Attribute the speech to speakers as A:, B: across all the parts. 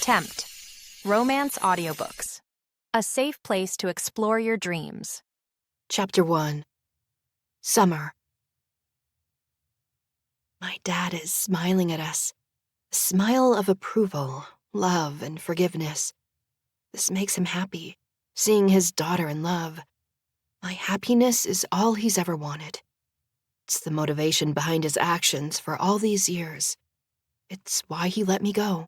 A: Tempt. Romance audiobooks. A safe place to explore your dreams.
B: Chapter 1. Summer. My dad is smiling at us. A smile of approval, love, and forgiveness. This makes him happy, seeing his daughter in love. My happiness is all he's ever wanted. It's the motivation behind his actions for all these years. It's why he let me go.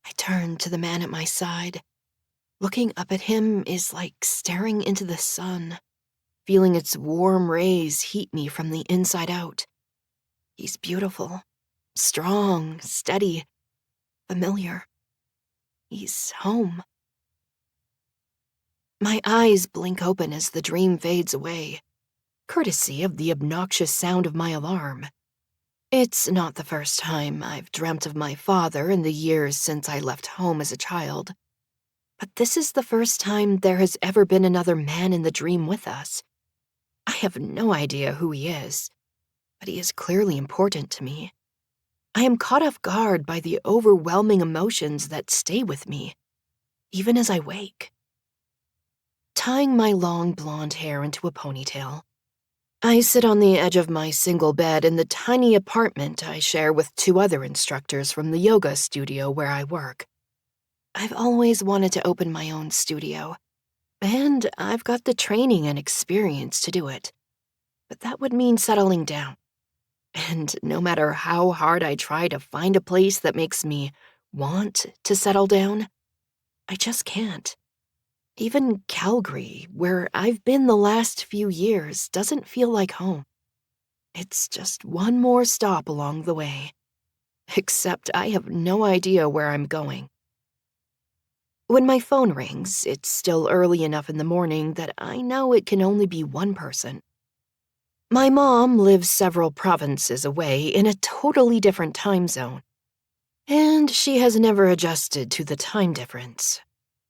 B: I turn to the man at my side. Looking up at him is like staring into the sun, feeling its warm rays heat me from the inside out. He's beautiful, strong, steady, familiar. He's home. My eyes blink open as the dream fades away, courtesy of the obnoxious sound of my alarm. It's not the first time I've dreamt of my father in the years since I left home as a child. But this is the first time there has ever been another man in the dream with us. I have no idea who he is, but he is clearly important to me. I am caught off guard by the overwhelming emotions that stay with me, even as I wake. Tying my long blonde hair into a ponytail, I sit on the edge of my single bed in the tiny apartment I share with 2 other instructors from the yoga studio where I work. I've always wanted to open my own studio, and I've got the training and experience to do it. But that would mean settling down. And no matter how hard I try to find a place that makes me want to settle down, I just can't. Even Calgary, where I've been the last few years, doesn't feel like home. It's just one more stop along the way. Except I have no idea where I'm going. When my phone rings, it's still early enough in the morning that I know it can only be one person. My mom lives several provinces away in a totally different time zone, and she has never adjusted to the time difference.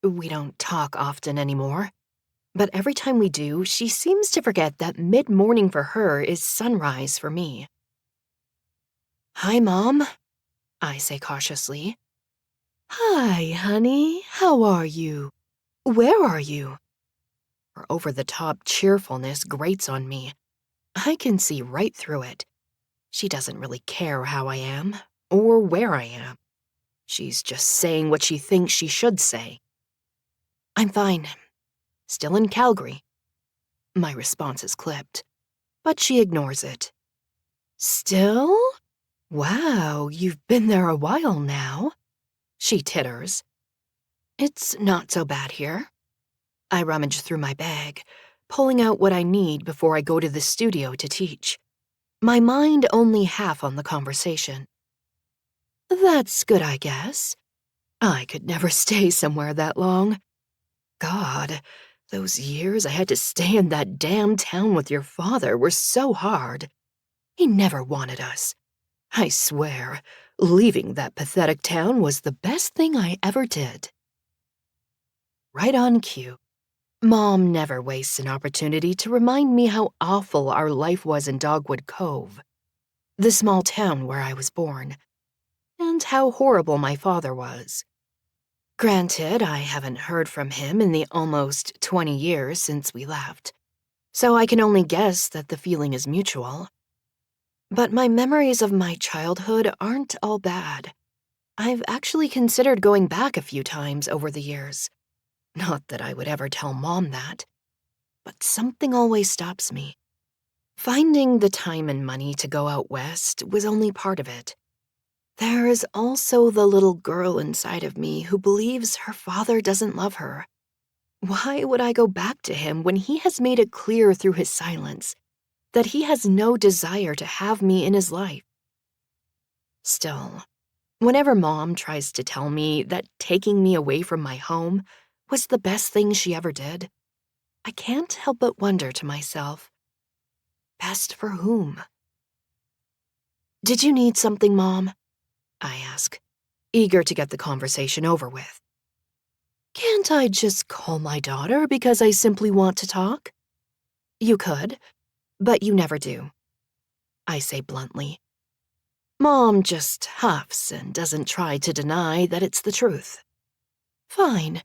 B: We don't talk often anymore, but every time we do, she seems to forget that mid-morning for her is sunrise for me. "Hi, Mom," I say cautiously. "Hi, honey. How are you? Where are you?" Her over-the-top cheerfulness grates on me. I can see right through it. She doesn't really care how I am, or where I am. She's just saying what she thinks she should say. "I'm fine. Still in Calgary." My response is clipped, but she ignores it. "Still? Wow, you've been there a while now," she titters. "It's not so bad here." I rummage through my bag, pulling out what I need before I go to the studio to teach. My mind only half on the conversation. "That's good, I guess. I could never stay somewhere that long. God, those years I had to stay in that damn town with your father were so hard. He never wanted us. I swear, leaving that pathetic town was the best thing I ever did." Right on cue. Mom never wastes an opportunity to remind me how awful our life was in Dogwood Cove, the small town where I was born, and how horrible my father was. Granted, I haven't heard from him in the almost 20 years since we left, so I can only guess that the feeling is mutual. But my memories of my childhood aren't all bad. I've actually considered going back a few times over the years. Not that I would ever tell Mom that, but something always stops me. Finding the time and money to go out west was only part of it. There is also the little girl inside of me who believes her father doesn't love her. Why would I go back to him when he has made it clear through his silence that he has no desire to have me in his life? Still, whenever Mom tries to tell me that taking me away from my home was the best thing she ever did, I can't help but wonder to myself, best for whom? "Did you need something, Mom?" I ask, eager to get the conversation over with. "Can't I just call my daughter because I simply want to talk?" "You could, but you never do," I say bluntly. Mom just huffs and doesn't try to deny that it's the truth. Fine.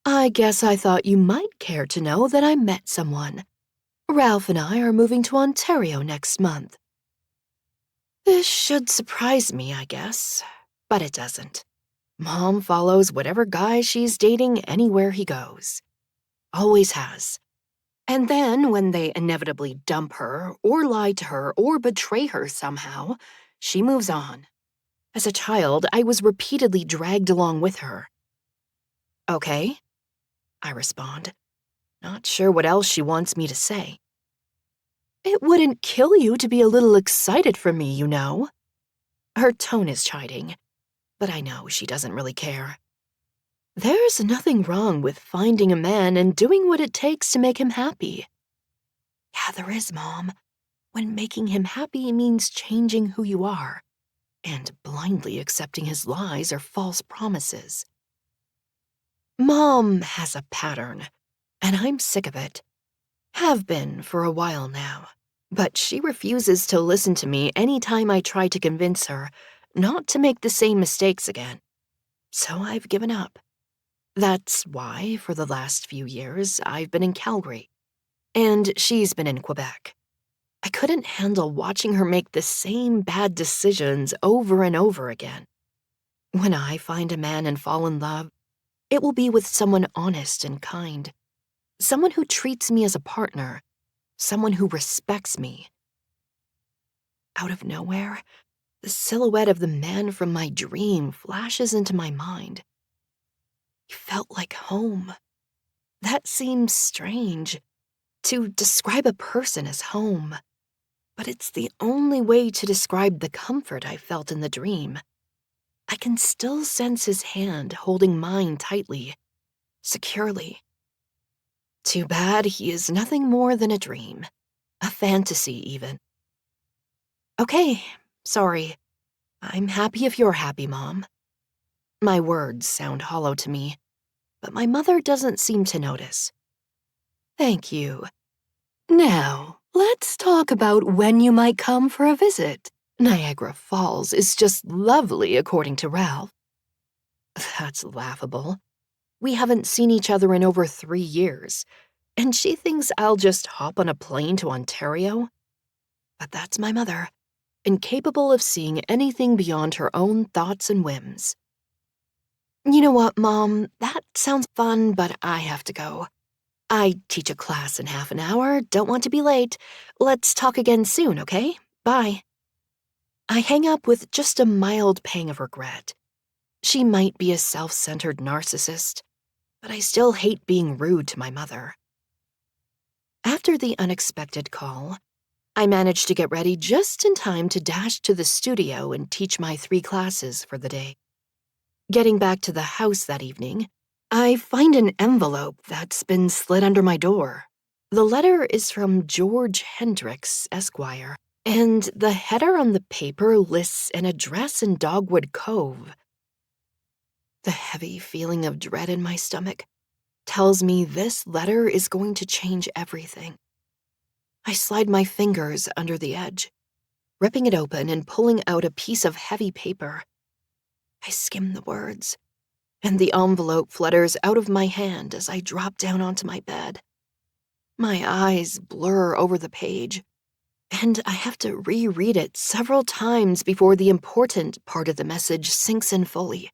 B: I guess I thought you might care to know that I met someone. Ralph and I are moving to Ontario next month. This should surprise me, I guess, but it doesn't. Mom follows whatever guy she's dating anywhere he goes. Always has. And then, when they inevitably dump her, or lie to her, or betray her somehow, she moves on. As a child, I was repeatedly dragged along with her. Okay, I respond, not sure what else she wants me to say. It wouldn't kill you to be a little excited for me, you know. Her tone is chiding, but I know she doesn't really care. There's nothing wrong with finding a man and doing what it takes to make him happy. Yeah, there is, Mom, when making him happy means changing who you are and blindly accepting his lies or false promises. Mom has a pattern, and I'm sick of it. Have been for a while now, but she refuses to listen to me anytime I try to convince her not to make the same mistakes again. So I've given up. That's why, for the last few years, I've been in Calgary, and she's been in Quebec. I couldn't handle watching her make the same bad decisions over and over again. When I find a man and fall in love, it will be with someone honest and kind, someone who treats me as a partner, someone who respects me. Out of nowhere, the silhouette of the man from my dream flashes into my mind. He felt like home. That seems strange, to describe a person as home, but it's the only way to describe the comfort I felt in the dream. I can still sense his hand holding mine tightly, securely. Too bad he is nothing more than a dream, a fantasy even. Okay, sorry. I'm happy if you're happy, Mom. My words sound hollow to me, but my mother doesn't seem to notice. Thank you. Now, let's talk about when you might come for a visit. Niagara Falls is just lovely, according to Ralph. That's laughable. We haven't seen each other in over 3 years, and she thinks I'll just hop on a plane to Ontario? But that's my mother, incapable of seeing anything beyond her own thoughts and whims. You know what, Mom? That sounds fun, but I have to go. I teach a class in half an hour, don't want to be late. Let's talk again soon, okay? Bye. I hang up with just a mild pang of regret. She might be a self-centered narcissist, but I still hate being rude to my mother. After the unexpected call, I managed to get ready just in time to dash to the studio and teach my 3 classes for the day. Getting back to the house that evening, I find an envelope that's been slid under my door. The letter is from George Hendricks, Esquire, and the header on the paper lists an address in Dogwood Cove. The heavy feeling of dread in my stomach tells me this letter is going to change everything. I slide my fingers under the edge, ripping it open and pulling out a piece of heavy paper. I skim the words, and the envelope flutters out of my hand as I drop down onto my bed. My eyes blur over the page, and I have to reread it several times before the important part of the message sinks in fully.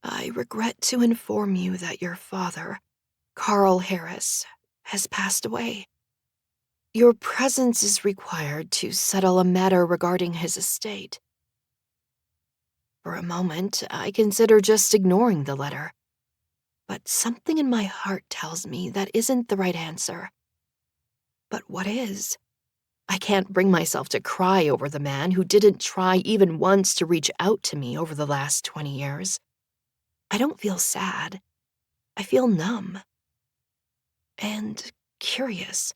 B: I regret to inform you that your father, Carl Harris, has passed away. Your presence is required to settle a matter regarding his estate. For a moment, I consider just ignoring the letter, but something in my heart tells me that isn't the right answer. But what is? I can't bring myself to cry over the man who didn't try even once to reach out to me over the last 20 years. I don't feel sad. I feel numb. And curious.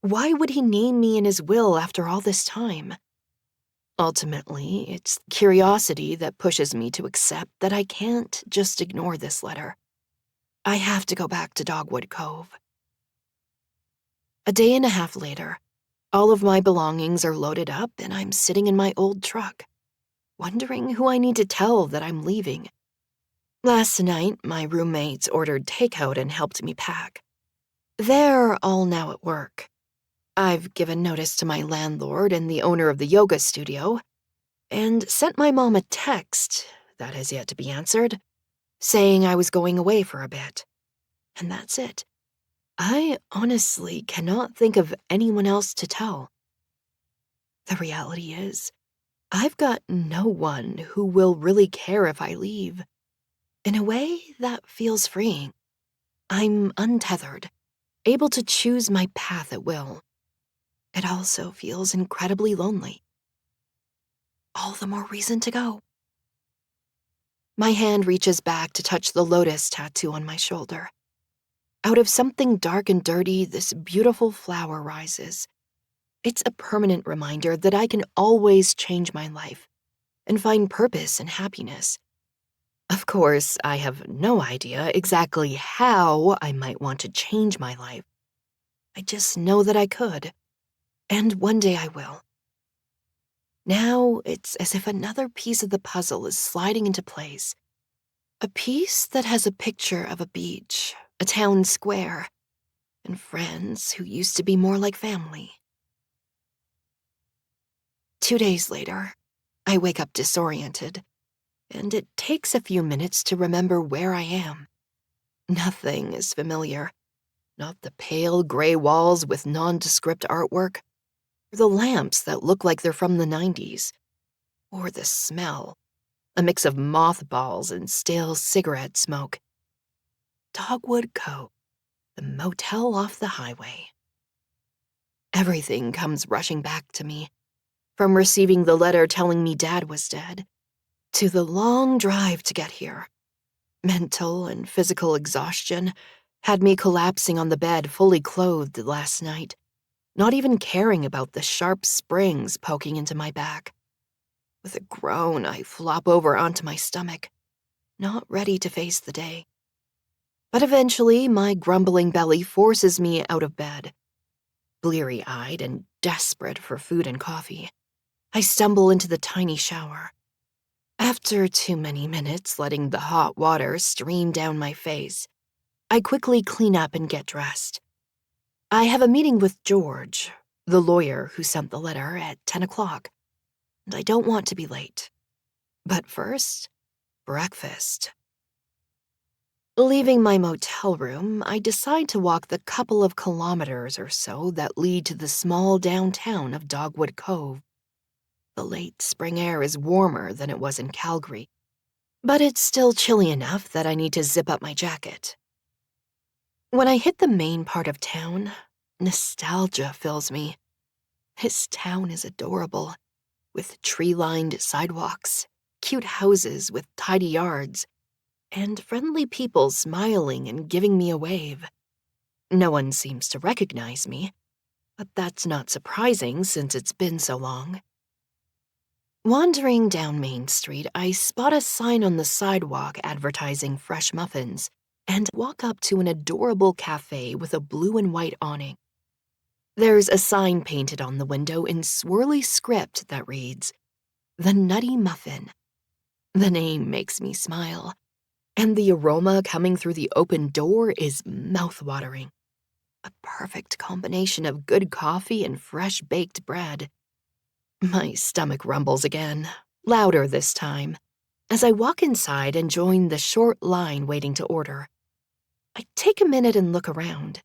B: Why would he name me in his will after all this time? Ultimately, it's curiosity that pushes me to accept that I can't just ignore this letter. I have to go back to Dogwood Cove. A day and a half later, All of my belongings are loaded up, and I'm sitting in my old truck, wondering who I need to tell that I'm leaving. Last night, my roommates ordered takeout and helped me pack. They're all now at work. I've given notice to my landlord and the owner of the yoga studio, and sent my mom a text that has yet to be answered, saying I was going away for a bit. And that's it. I honestly cannot think of anyone else to tell. The reality is, I've got no one who will really care if I leave. In a way, that feels freeing. I'm untethered, able to choose my path at will. It also feels incredibly lonely. All the more reason to go. My hand reaches back to touch the lotus tattoo on my shoulder. Out of something dark and dirty, this beautiful flower rises. It's a permanent reminder that I can always change my life and find purpose and happiness. Of course, I have no idea exactly how I might want to change my life. I just know that I could, and one day I will. Now, it's as if another piece of the puzzle is sliding into place. A piece that has a picture of a beach, a town square, and friends who used to be more like family. 2 days later, I wake up disoriented, and it takes a few minutes to remember where I am. Nothing is familiar. Not the pale gray walls with nondescript artwork, or the lamps that look like they're from the 90s, or the smell, a mix of mothballs and stale cigarette smoke. Dogwood Cove, the motel off the highway. Everything comes rushing back to me, from receiving the letter telling me Dad was dead, to the long drive to get here. Mental and physical exhaustion had me collapsing on the bed fully clothed last night, not even caring about the sharp springs poking into my back. With a groan, I flop over onto my stomach, not ready to face the day. But eventually, my grumbling belly forces me out of bed. Bleary-eyed and desperate for food and coffee, I stumble into the tiny shower. After too many minutes letting the hot water stream down my face, I quickly clean up and get dressed. I have a meeting with George, the lawyer who sent the letter, at 10 o'clock, and I don't want to be late. But first, breakfast. Leaving my motel room, I decide to walk the couple of kilometers or so that lead to the small downtown of Dogwood Cove. The late spring air is warmer than it was in Calgary, but it's still chilly enough that I need to zip up my jacket. When I hit the main part of town, nostalgia fills me. This town is adorable, with tree-lined sidewalks, cute houses with tidy yards, and friendly people smiling and giving me a wave. No one seems to recognize me, but that's not surprising since it's been so long. Wandering down Main Street, I spot a sign on the sidewalk advertising fresh muffins and walk up to an adorable cafe with a blue and white awning. There's a sign painted on the window in swirly script that reads, "The Nutty Muffin." The name makes me smile, and the aroma coming through the open door is mouth-watering. A perfect combination of good coffee and fresh baked bread. My stomach rumbles again, louder this time, as I walk inside and join the short line waiting to order. I take a minute and look around,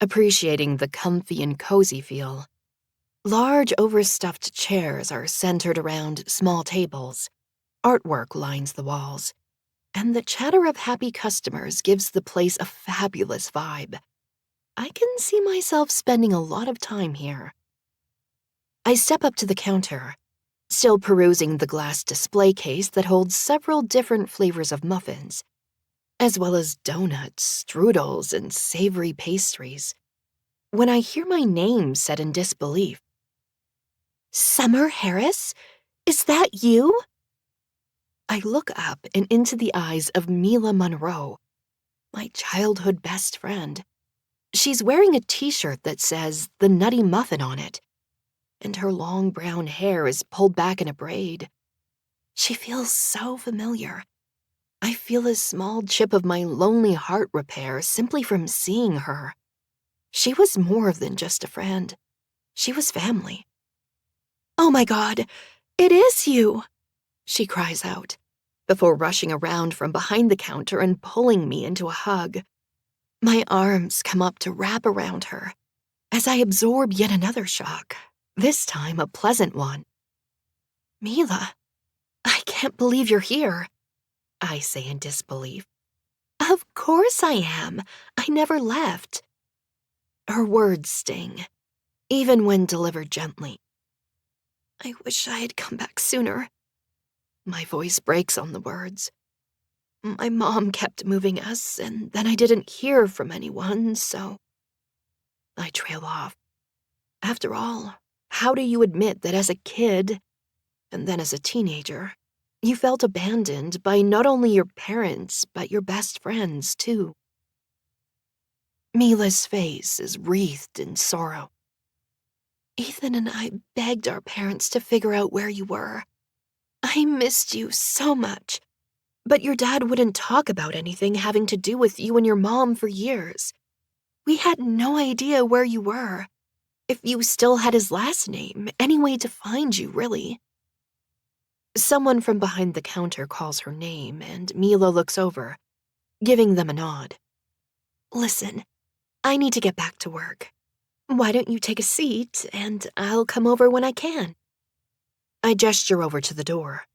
B: appreciating the comfy and cozy feel. Large overstuffed chairs are centered around small tables. Artwork lines the walls, and the chatter of happy customers gives the place a fabulous vibe. I can see myself spending a lot of time here. I step up to the counter, still perusing the glass display case that holds several different flavors of muffins, as well as donuts, strudels, and savory pastries, when I hear my name said in disbelief. "Summer Harris? Is that you?" I look up and into the eyes of Ethan Monroe, my childhood best friend. She's wearing a t-shirt that says "The Nutty Muffin" on it, and her long brown hair is pulled back in a braid. She feels so familiar. I feel a small chip of my lonely heart repair simply from seeing her. She was more than just a friend. She was family. "Oh my God, it is you!" she cries out, before rushing around from behind the counter and pulling me into a hug. My arms come up to wrap around her as I absorb yet another shock, this time a pleasant one. "Mila, I can't believe you're here," I say in disbelief. "Of course I am. I never left." Her words sting, even when delivered gently. "I wish I had come back sooner." My voice breaks on the words. "My mom kept moving us, and then I didn't hear from anyone, so—" I trail off. After all, how do you admit that as a kid, and then as a teenager, you felt abandoned by not only your parents, but your best friends, too? Mila's face is wreathed in sorrow. "Ethan and I begged our parents to figure out where you were. I missed you so much, but your dad wouldn't talk about anything having to do with you and your mom for years. We had no idea where you were, if you still had his last name, any way to find you, really." Someone from behind the counter calls her name, and Mila looks over, giving them a nod. "Listen, I need to get back to work. Why don't you take a seat, and I'll come over when I can?" I gesture over to the door.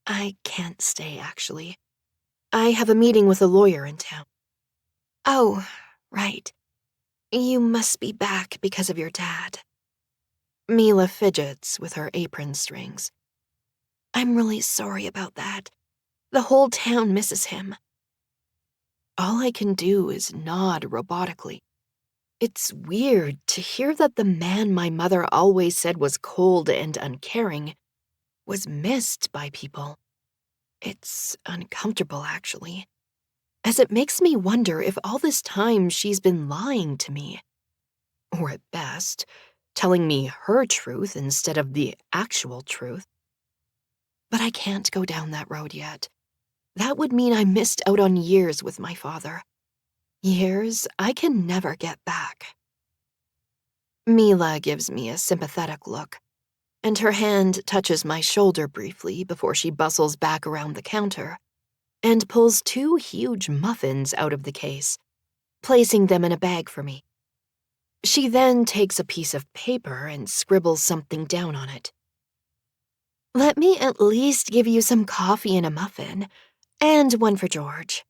B: I can't stay, actually. I have a meeting with a lawyer in town. "Oh, right. You must be back because of your dad." Mila fidgets with her apron strings. "I'm really sorry about that. The whole town misses him." All I can do is nod robotically. It's weird to hear that the man my mother always said was cold and uncaring was missed by people. It's uncomfortable, actually, as it makes me wonder if all this time she's been lying to me. Or at best, telling me her truth instead of the actual truth. But I can't go down that road yet. That would mean I missed out on years with my father. Years I can never get back. Mila gives me a sympathetic look, and her hand touches my shoulder briefly before she bustles back around the counter and pulls 2 huge muffins out of the case, placing them in a bag for me. She then takes a piece of paper and scribbles something down on it. "Let me at least give you some coffee and a muffin, and one for George.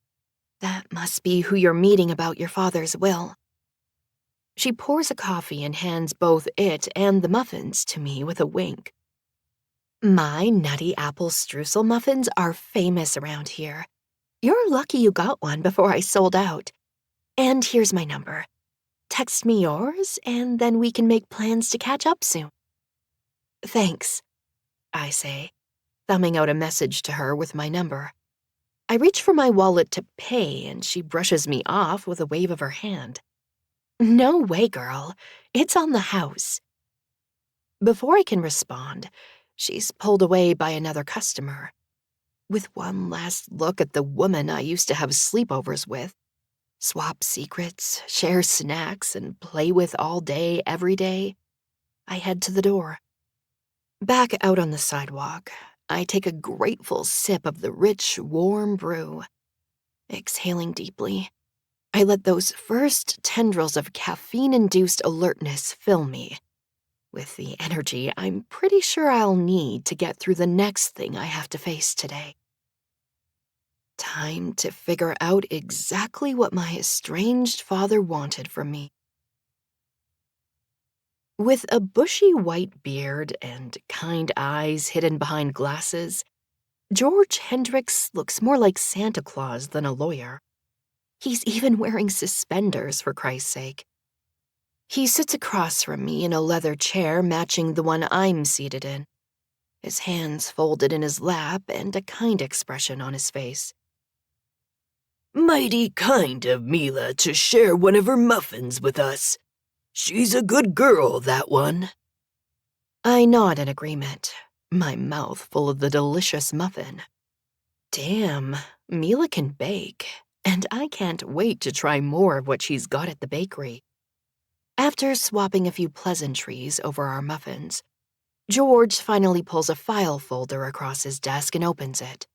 B: That must be who you're meeting about your father's will." She pours a coffee and hands both it and the muffins to me with a wink. "My nutty apple streusel muffins are famous around here. You're lucky you got one before I sold out. And here's my number. Text me yours, and then we can make plans to catch up soon." "Thanks," I say, thumbing out a message to her with my number. I reach for my wallet to pay, and she brushes me off with a wave of her hand. "No way, girl. It's on the house." Before I can respond, she's pulled away by another customer. With one last look at the woman I used to have sleepovers with, swap secrets, share snacks, and play with all day, every day, I head to the door. Back out on the sidewalk, I take a grateful sip of the rich, warm brew. Exhaling deeply, I let those first tendrils of caffeine-induced alertness fill me, with the energy I'm pretty sure I'll need to get through the next thing I have to face today. Time to figure out exactly what my estranged father wanted from me. With a bushy white beard and kind eyes hidden behind glasses, George Hendricks looks more like Santa Claus than a lawyer. He's even wearing suspenders, for Christ's sake. He sits across from me in a leather chair matching the one I'm seated in, his hands folded in his lap and a kind expression on his face.
C: "Mighty kind of Mila to share one of her muffins with us. She's a good girl, that one."
B: I nod in agreement, my mouth full of the delicious muffin. Damn, Mila can bake, and I can't wait to try more of what she's got at the bakery. After swapping a few pleasantries over our muffins, George finally pulls a file folder across his desk and opens it.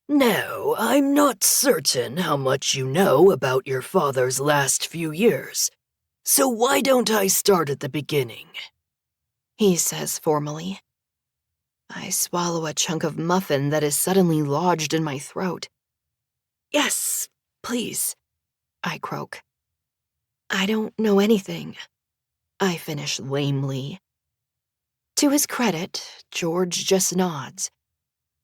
C: Now, I'm not certain how much you know about your father's last few years, so why don't I start at the beginning?
B: He says formally. I swallow a chunk of muffin that is suddenly lodged in my throat. Yes, please, I croak. I don't know anything, I finish lamely. To his credit, George just nods.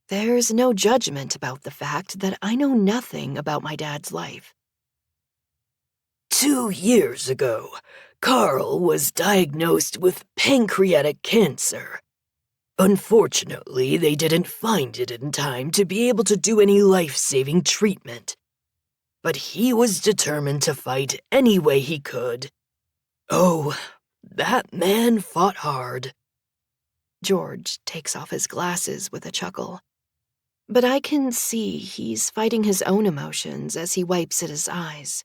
B: There's no judgment about the fact that I know nothing about my dad's life.
C: 2 years ago, Carl was diagnosed with pancreatic cancer. Unfortunately, they didn't find it in time to be able to do any life-saving treatment. But he was determined to fight any way he could. Oh, that man fought hard.
B: George takes off his glasses with a chuckle. But I can see he's fighting his own emotions as he wipes at his eyes.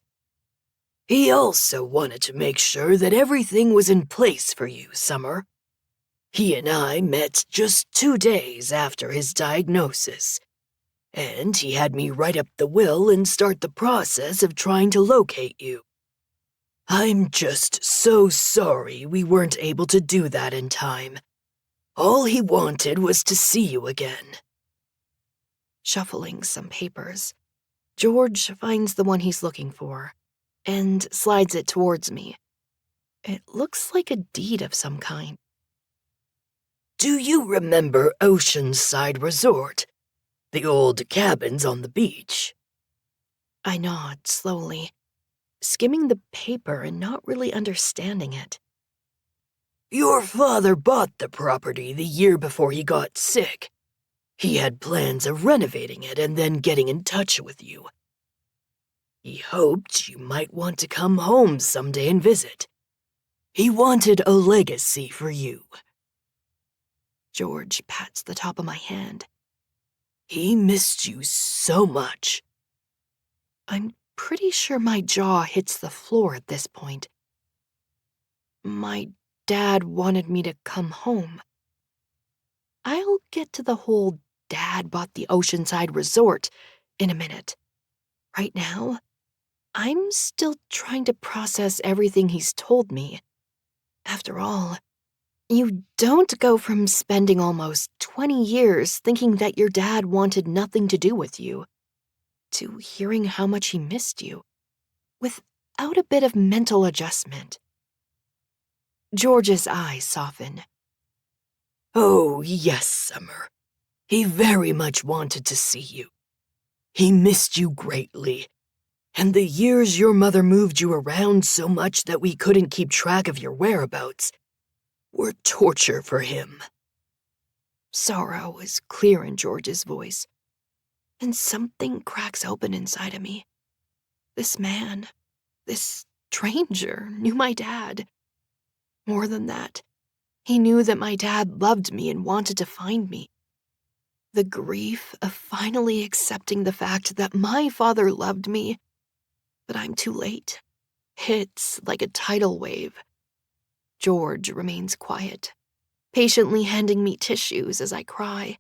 C: He also wanted to make sure that everything was in place for you, Summer. He and I met just 2 days after his diagnosis, and he had me write up the will and start the process of trying to locate you. I'm just so sorry we weren't able to do that in time. All he wanted was to see you again.
B: Shuffling some papers, George finds the one he's looking for and slides it towards me. It looks like a deed of some kind.
C: Do you remember Oceanside Resort? The old cabins on the beach?
B: I nod slowly, skimming the paper and not really understanding it.
C: Your father bought the property the year before he got sick. He had plans of renovating it and then getting in touch with you. He hoped you might want to come home someday and visit. He wanted a legacy for you.
B: George pats the top of my hand.
C: He missed you so much.
B: I'm pretty sure my jaw hits the floor at this point. My dad wanted me to come home. I'll get to the whole dad bought the Oceanside Resort in a minute. Right now, I'm still trying to process everything he's told me. After all, you don't go from spending almost 20 years thinking that your dad wanted nothing to do with you, to hearing how much he missed you, without a bit of mental adjustment. George's eyes soften.
C: Oh, yes, Summer. He very much wanted to see you. He missed you greatly. And the years your mother moved you around so much that we couldn't keep track of your whereabouts were torture for him.
B: Sorrow is clear in George's voice, and something cracks open inside of me. This man, this stranger, knew my dad. More than that, he knew that my dad loved me and wanted to find me. The grief of finally accepting the fact that my father loved me, but I'm too late, hits like a tidal wave. George remains quiet, patiently handing me tissues as I cry,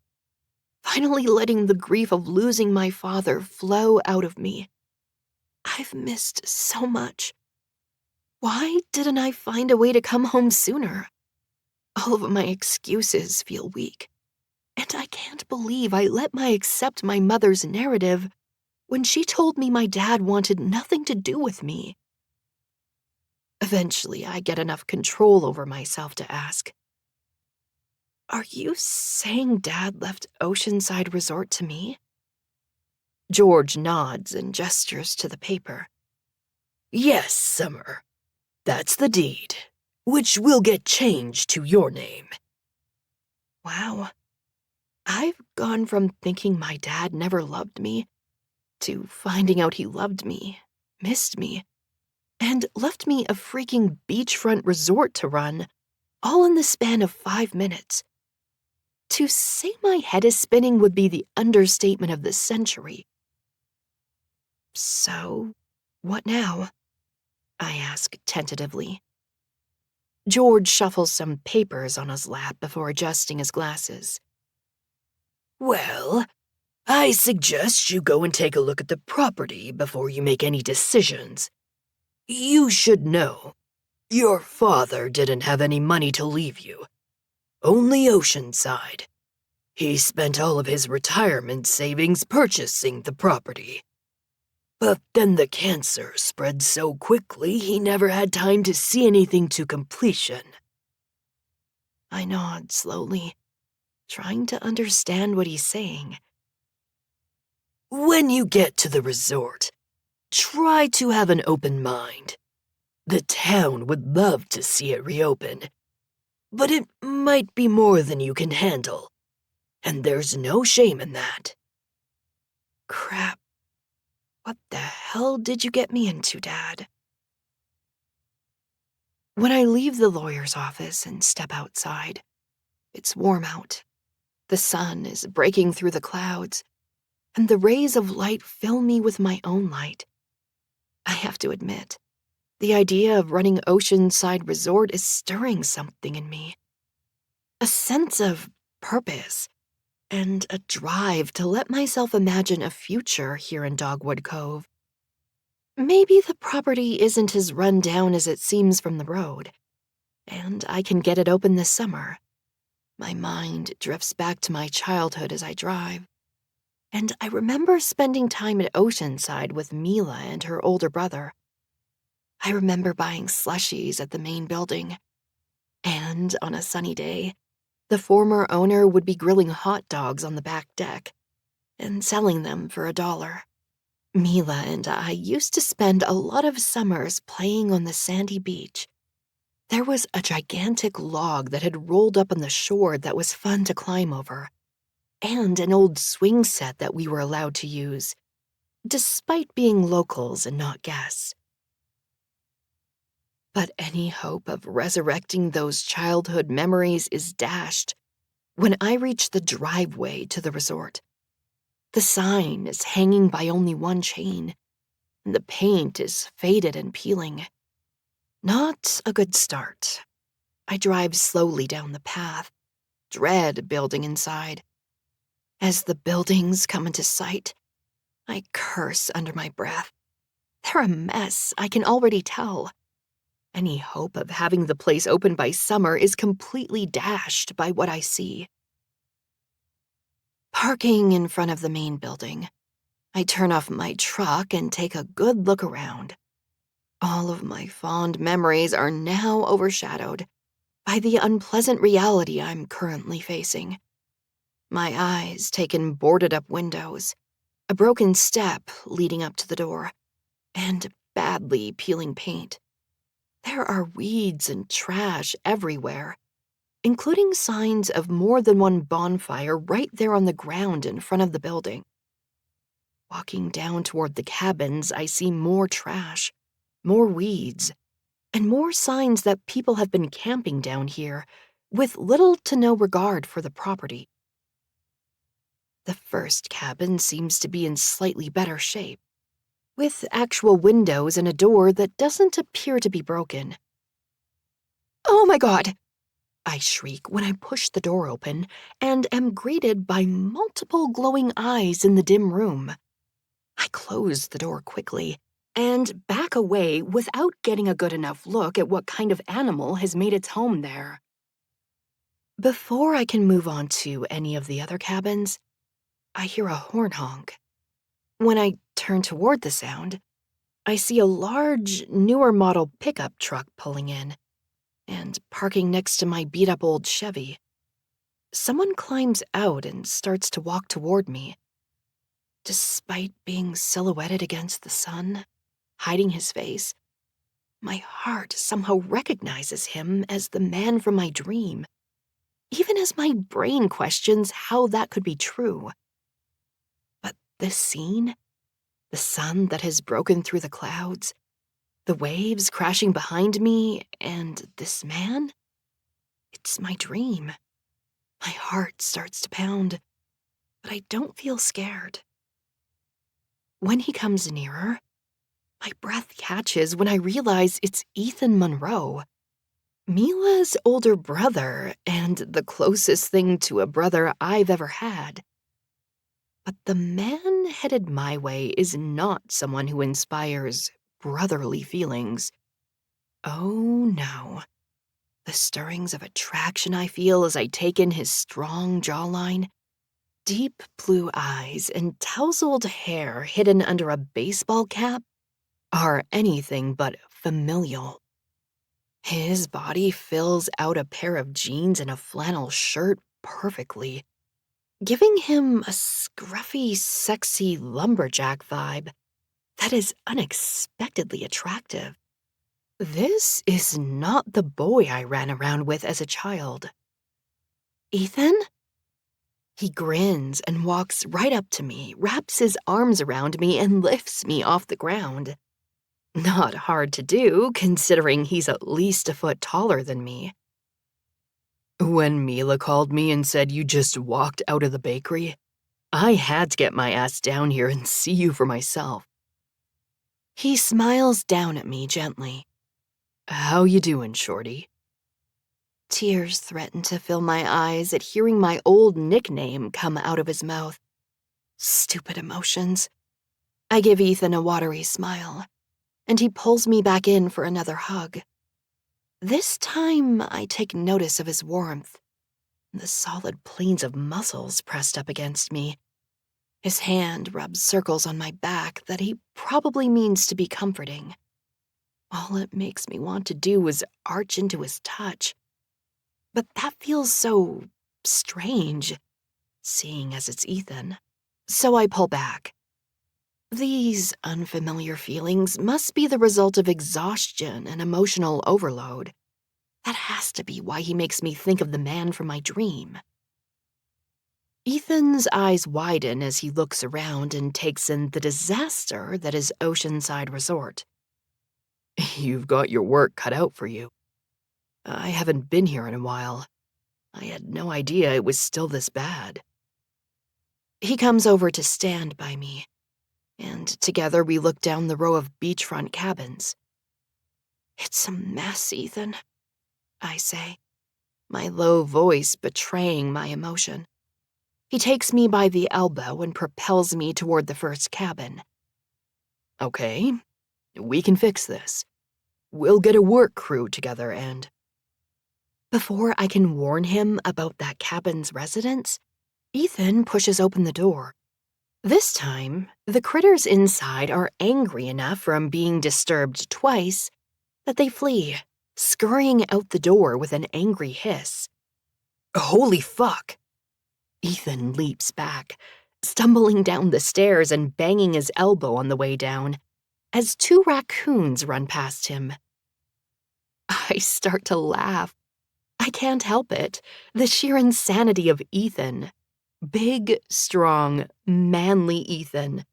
B: finally letting the grief of losing my father flow out of me. I've missed so much. Why didn't I find a way to come home sooner? All of my excuses feel weak, and I can't believe I let accept my mother's narrative when she told me my dad wanted nothing to do with me. Eventually, I get enough control over myself to ask, "Are you saying Dad left Oceanside Resort to me?" George nods and gestures to the paper.
C: Yes, Summer. That's the deed, which will get changed to your name.
B: Wow. I've gone from thinking my dad never loved me to finding out he loved me, missed me, and left me a freaking beachfront resort to run, all in the span of 5 minutes. To say my head is spinning would be the understatement of the century. So, what now? I ask tentatively. George shuffles some papers on his lap before adjusting his glasses.
C: Well, I suggest you go and take a look at the property before you make any decisions. You should know, your father didn't have any money to leave you. Only Oceanside. He spent all of his retirement savings purchasing the property. But then the cancer spread so quickly he never had time to see anything to completion.
B: I nod slowly, trying to understand what he's saying.
C: When you get to the resort, try to have an open mind. The town would love to see it reopen, but it might be more than you can handle, and there's no shame in that.
B: Crap. What the hell did you get me into, Dad? When I leave the lawyer's office and step outside, it's warm out. The sun is breaking through the clouds, and the rays of light fill me with my own light. I have to admit, the idea of running Oceanside Resort is stirring something in me. A sense of purpose and a drive to let myself imagine a future here in Dogwood Cove. Maybe the property isn't as run down as it seems from the road, and I can get it open this summer. My mind drifts back to my childhood as I drive, and I remember spending time at Oceanside with Mila and her older brother. I remember buying slushies at the main building, and on a sunny day, the former owner would be grilling hot dogs on the back deck and selling them for $1. Mila and I used to spend a lot of summers playing on the sandy beach. There was a gigantic log that had rolled up on the shore that was fun to climb over, and an old swing set that we were allowed to use, despite being locals and not guests. But any hope of resurrecting those childhood memories is dashed when I reach the driveway to the resort. The sign is hanging by only one chain, and the paint is faded and peeling. Not a good start. I drive slowly down the path, dread building inside. As the buildings come into sight, I curse under my breath. They're a mess, I can already tell. Any hope of having the place open by summer is completely dashed by what I see. Parking in front of the main building, I turn off my truck and take a good look around. All of my fond memories are now overshadowed by the unpleasant reality I'm currently facing. My eyes take in boarded-up windows, a broken step leading up to the door, and badly peeling paint. There are weeds and trash everywhere, including signs of more than one bonfire right there on the ground in front of the building. Walking down toward the cabins, I see more trash, more weeds, and more signs that people have been camping down here with little to no regard for the property. The first cabin seems to be in slightly better shape, with actual windows and a door that doesn't appear to be broken. "Oh my God!" I shriek when I push the door open and am greeted by multiple glowing eyes in the dim room. I close the door quickly and back away without getting a good enough look at what kind of animal has made its home there. Before I can move on to any of the other cabins, I hear a horn honk. When I turn toward the sound, I see a large, newer model pickup truck pulling in and parking next to my beat-up old Chevy. Someone climbs out and starts to walk toward me. Despite being silhouetted against the sun, hiding his face, my heart somehow recognizes him as the man from my dream, even as my brain questions how that could be true. But this scene, the sun that has broken through the clouds, the waves crashing behind me, and this man? It's my dream. My heart starts to pound, but I don't feel scared. When he comes nearer, my breath catches when I realize it's Ethan Monroe, Mila's older brother and the closest thing to a brother I've ever had. But the man headed my way is not someone who inspires brotherly feelings. Oh no. The stirrings of attraction I feel as I take in his strong jawline, deep blue eyes, and tousled hair hidden under a baseball cap are anything but familial. His body fills out a pair of jeans and a flannel shirt perfectly, giving him a scruffy, sexy lumberjack vibe that is unexpectedly attractive. This is not the boy I ran around with as a child. Ethan? He grins and walks right up to me, wraps his arms around me, and lifts me off the ground. Not hard to do, considering he's at least a foot taller than me. When Mila called me and said you just walked out of the bakery, I had to get my ass down here and see you for myself. He smiles down at me gently. How you doing, shorty? Tears threaten to fill my eyes at hearing my old nickname come out of his mouth. Stupid emotions. I give Ethan a watery smile, and he pulls me back in for another hug. This time, I take notice of his warmth, the solid planes of muscles pressed up against me. His hand rubs circles on my back that he probably means to be comforting. All it makes me want to do is arch into his touch. But that feels so strange, seeing as it's Ethan. So I pull back. These unfamiliar feelings must be the result of exhaustion and emotional overload. That has to be why he makes me think of the man from my dream. Ethan's eyes widen as he looks around and takes in the disaster that is Oceanside Resort. You've got your work cut out for you. I haven't been here in a while. I had no idea it was still this bad. He comes over to stand by me, and together we look down the row of beachfront cabins. It's a mess, Ethan, I say, my low voice betraying my emotion. He takes me by the elbow and propels me toward the first cabin. Okay, we can fix this. We'll get a work crew together and... Before I can warn him about that cabin's residents, Ethan pushes open the door. This time, the critters inside are angry enough from being disturbed twice that they flee, scurrying out the door with an angry hiss. Holy fuck! Ethan leaps back, stumbling down the stairs and banging his elbow on the way down, as two raccoons run past him. I start to laugh. I can't help it. The sheer insanity of Ethan. Big, strong, manly Ethan.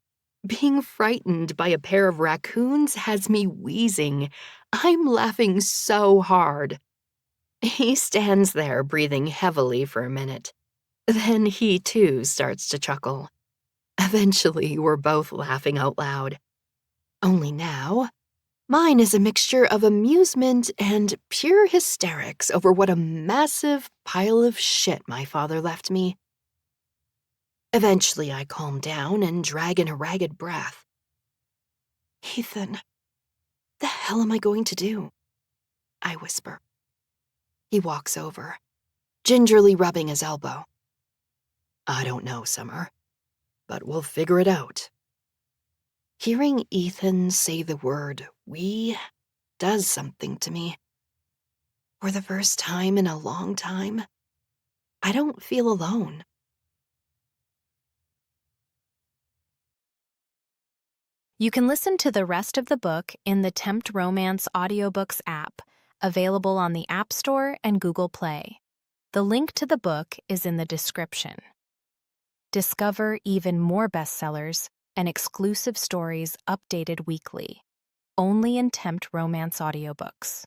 B: Being frightened by a pair of raccoons has me wheezing. I'm laughing so hard. He stands there breathing heavily for a minute. Then he too starts to chuckle. Eventually, we're both laughing out loud. Only now, mine is a mixture of amusement and pure hysterics over what a massive pile of shit my father left me. Eventually, I calm down and drag in a ragged breath. Ethan, the hell am I going to do? I whisper. He walks over, gingerly rubbing his elbow. I don't know, Summer, but we'll figure it out. Hearing Ethan say the word "we" does something to me. For the first time in a long time, I don't feel alone.
A: You can listen to the rest of the book in the Tempt Romance audiobooks app, available on the App Store and Google Play. The link to the book is in the description. Discover even more bestsellers and exclusive stories updated weekly, only in Tempt Romance audiobooks.